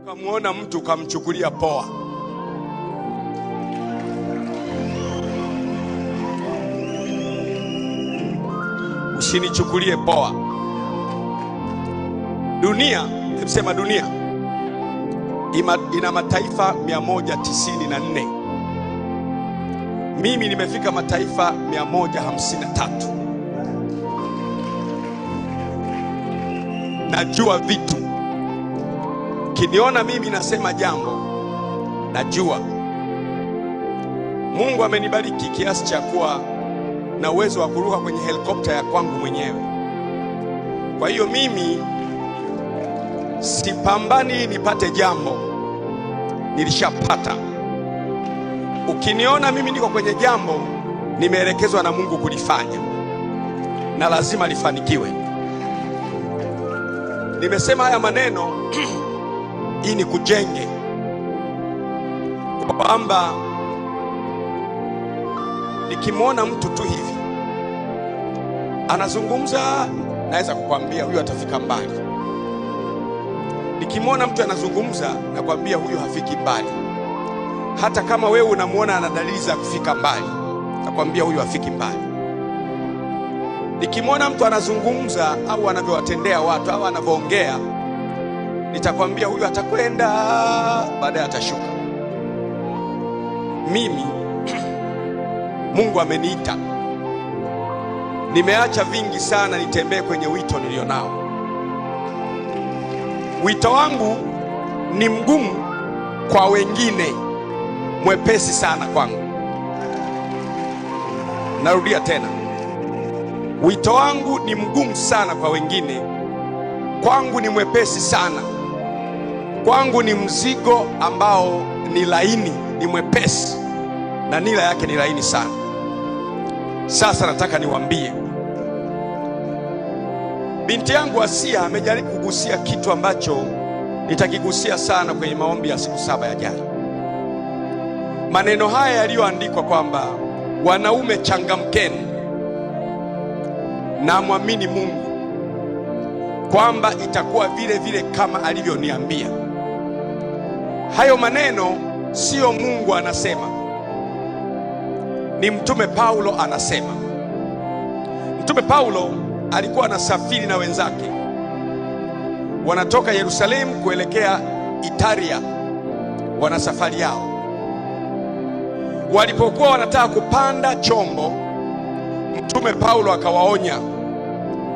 Ukamuona mtu ukamchukulia poa. Usinichukulie poa. Dunia, sema dunia ina mataifa 194. Mimi nimefika mataifa 153. Najua vitu. Kiniona mimi nasema jambo, najua. Mungu amenibariki kiasi cha kuwa na uwezo wa kuruka kwenye helikopta ya kwangu mwenyewe. Kwa hiyo mimi sipambani nipate jambo, nilishapata. Ukiniona mimi niko kwenye jambo, nimeelekezwa na Mungu kulifanya na lazima lifanikiwe. Nimesema haya maneno ili nikujenge kwamba nikimwona mtu tu hivi anazungumza, naweza kukwambia huyu atafika mbali. Nikimwona mtu anazungumza, nakwambia huyu hafiki mbali. Hata kama wewe unamwona ana dalili za kufika mbali, nakwambia huyu hafiki mbali. Nikimwona mtu anazungumza au anavyowatendea watu au anavyoongea, nitakwambia huyu atakwenda, baadaye atashuka. Mimi Mungu ameniita, nimeacha vingi sana nitembee kwenye wito nilionao. Wito wangu ni mgumu kwa wengine, mwepesi sana kwangu. Narudia tena, wito wangu ni mgumu sana kwa wengine, kwangu ni mwepesi sana. Kwangu ni mzigo ambao ni laini, ni mwepesi na nila yake ni laini sana. Sasa nataka niwaambie, binti yangu Asia amejaribu kugusia kitu ambacho nitakigusia sana kwenye maombi ya siku 7 yajayo. Maneno haya yaliyoandikwa kwamba wanaume changamkeni na mwamini Mungu kwamba itakuwa vile vile kama alivyoniambia. Hayo maneno sio Mungu anasema, ni Mtume Paulo anasema. Mtume Paulo alikuwa anasafiri na wenzake, wanatoka Yerusalemu kuelekea Italia, wana safari yao. Walipokuwa wanataka kupanda chombo, Mtume Paulo akawaonya,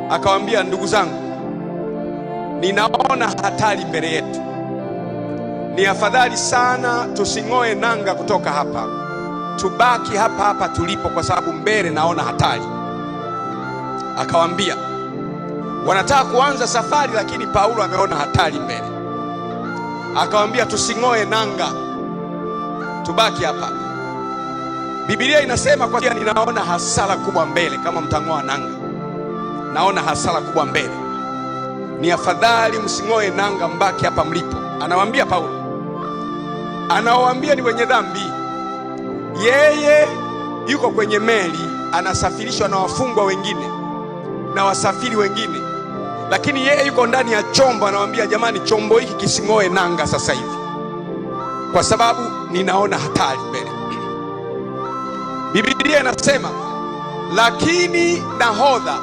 akawaambia, ndugu zangu, ninaona hatari mbele yetu. Ni afadhali sana tusing'oe nanga kutoka hapa, tubaki hapa hapa tulipo, kwa sababu mbele naona hatari. Akawaambia, wanataka kuanza safari, lakini Paulo ameona hatari mbele. Akawaambia, tusing'oe nanga, tubaki hapa. Biblia inasema kwa sababu ninaona hasara kubwa mbele. Kama mtang'oa nanga, naona hasara kubwa mbele. Ni afadhali msing'oe nanga, mbaki hapa mlipo. Anawaambia Paulo, anawaambia ni wenye dhambi. Yeye yuko kwenye meli, anasafirishwa na wafungwa wengine na wasafiri wengine, lakini yeye yuko ndani ya chombo. Anawaambia, jamani, chombo hiki kising'oe nanga sasa hivi, kwa sababu ninaona hatari mbele. Biblia inasema, lakini nahodha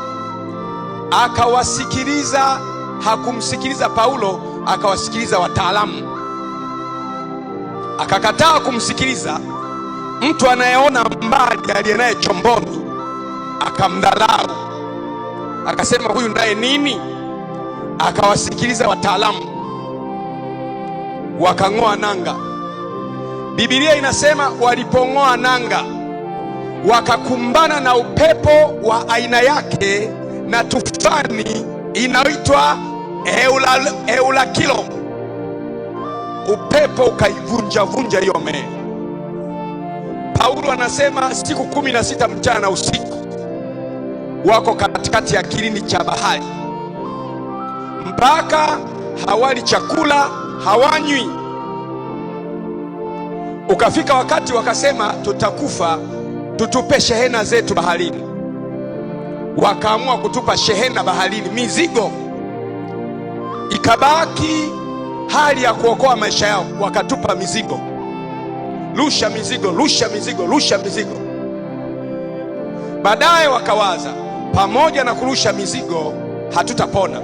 akawasikiliza, hakumsikiliza Paulo, akawasikiliza wataalamu. Akakataa kumsikiliza mtu anayeona mbali aliye naye chomboni, akamdharau, akasema huyu ndaye nini? Akawasikiliza wataalamu, wakang'oa nanga. Biblia inasema walipong'oa nanga, wakakumbana na upepo wa aina yake na tufani inaitwa Eulakilo. Upepo ukaivunja vunja hiyo meli. Paulo anasema siku 16 mchana na usiku wako katikati ya kilindi cha bahari, mpaka hawali chakula, hawanywi. Ukafika wakati wakasema, tutakufa, tutupe shehena zetu baharini. Wakaamua kutupa shehena baharini, mizigo. Ikabaki hali ya kuokoa maisha yao, wakatupa mizigo. Rusha mizigo, rusha mizigo, rusha mizigo. Baadaye wakawaza, pamoja na kurusha mizigo hatutapona,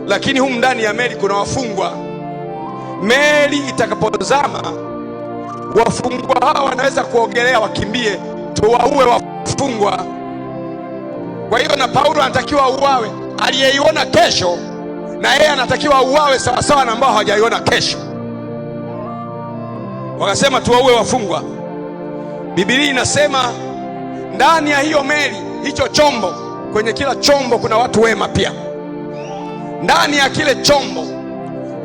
lakini humu ndani ya meli kuna wafungwa. Meli itakapozama, wafungwa hawa wanaweza kuogelea wakimbie, tuwaue wafungwa. Kwa hiyo na Paulo anatakiwa auawe, aliyeiona kesho na yeye anatakiwa auawe sawasawa na ambao hawajaiona kesho. Wakasema tuwaue wafungwa. Biblia inasema ndani ya hiyo meli, hicho chombo, kwenye kila chombo kuna watu wema pia. Ndani ya kile chombo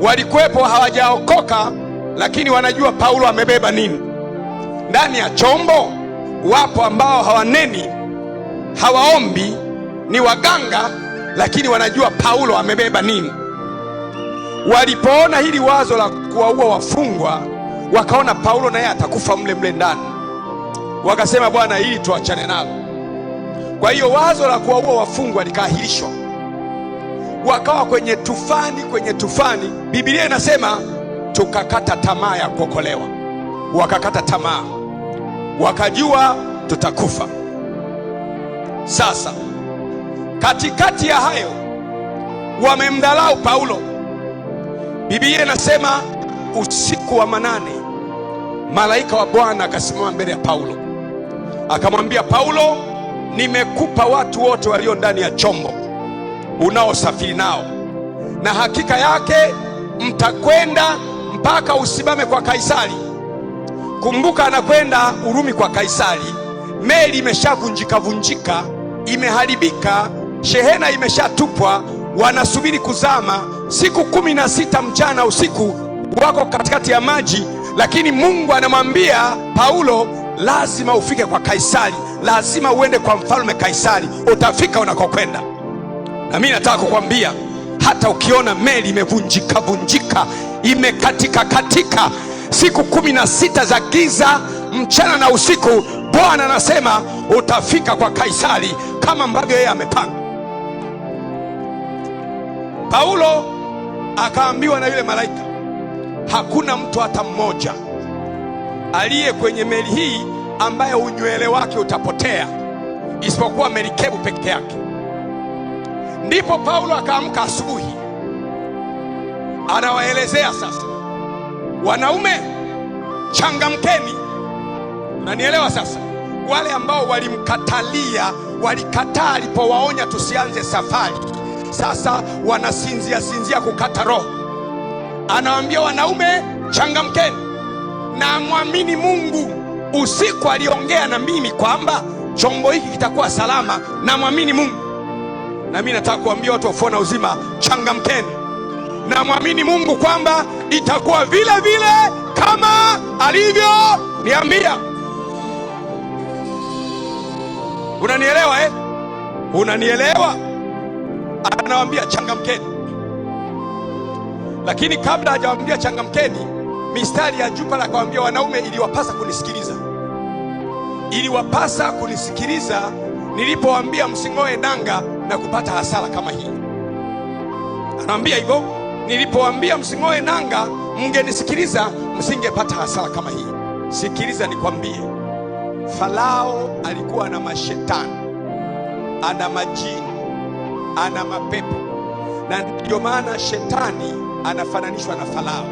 walikuwepo hawajaokoka, lakini wanajua Paulo amebeba nini. Ndani ya chombo wapo ambao hawaneni, hawaombi, ni waganga, lakini wanajua Paulo amebeba nini. Walipoona hili wazo la kuwaua wafungwa, wakaona Paulo naye atakufa mle mle ndani, wakasema Bwana, hili tuachane nalo. Kwa hiyo wazo la kuwaua wafungwa likaahirishwa. Wakawa kwenye tufani. Biblia inasema tukakata tamaa ya kuokolewa. Wakakata tamaa, wakajua tutakufa. Sasa katikati ya hayo wamemdharau Paulo. Biblia inasema usiku wa manane malaika wa Bwana akasimama mbele ya Paulo, akamwambia Paulo, nimekupa watu wote walio ndani ya chombo unaosafiri nao, na hakika yake mtakwenda mpaka usimame kwa Kaisari. Kumbuka anakwenda Urumi kwa Kaisari. Meli imeshavunjika, imeharibika, shehena imeshatupwa, wanasubiri kuzama. Siku 16 mchana usiku wako katikati ya maji, lakini Mungu anamwambia Paulo, lazima ufike kwa Kaisari, lazima uende kwa mfalme Kaisari, utafika unakokwenda. Na mimi nataka kukwambia, hata ukiona meli imevunjika, imekatika, siku 16 za giza mchana na usiku, Bwana anasema utafika kwa Kaisari kama ambavyo yeye amepanga. Paulo akaambiwa na yule malaika, hakuna mtu hata mmoja aliye kwenye meli hii ambaye unywele wake utapotea, isipokuwa merikebu peke yake. Ndipo Paulo akaamka asubuhi, anawaelezea sasa, wanaume changamkeni. Unanielewa sasa? Wale ambao walikataa alipowaonya tusianze safari, sasa wanasinzia kukata roho. Anawaambia wanaume changamkeni na mwamini Mungu. Usiku aliongea na mimi kwamba chombo hiki kitakuwa salama, na mwamini Mungu. Na mimi nataka kuambia watu wa Ufufuo na Uzima, changamkeni na mwamini Mungu kwamba itakuwa vile vile kama alivyoniambia. Unanielewa eh? Unanielewa? Anawaambia changamkeni. Lakini kabla hajawaambia changamkeni, mistari ya juu pale akawaambia wanaume, iliwapasa kunisikiliza nilipowaambia msing'oe nanga na kupata hasara kama hii. Anawaambia hivyo, nilipowaambia msing'oe nanga mngenisikiliza, msingepata hasara kama hii. Sikiliza nikwambie, Farao alikuwa na mashetani, ana majini, ana mapepo, na ndio maana shetani anafananishwa na Farao.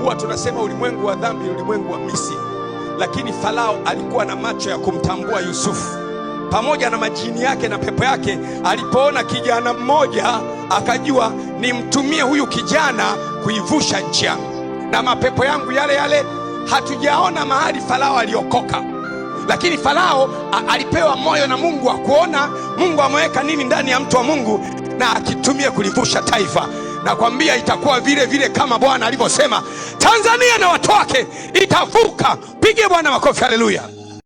Huwa tunasema ulimwengu wa dhambi, ulimwengu wa Misri, lakini Farao alikuwa na macho ya kumtambua Yusufu pamoja na majini yake na pepo yake. Alipoona kijana mmoja akajua, nimtumie huyu kijana kuivusha nchi yangu na mapepo yangu yale yale. Hatujaona mahali Farao aliokoka, lakini Farao alipewa moyo na Mungu wa kuona Mungu ameweka nini ndani ya mtu wa Mungu, na akitumia kulivusha taifa. Nakwambia itakuwa vile vile kama Bwana alivyosema, Tanzania na watu wake itavuka. Pige Bwana makofi, haleluya.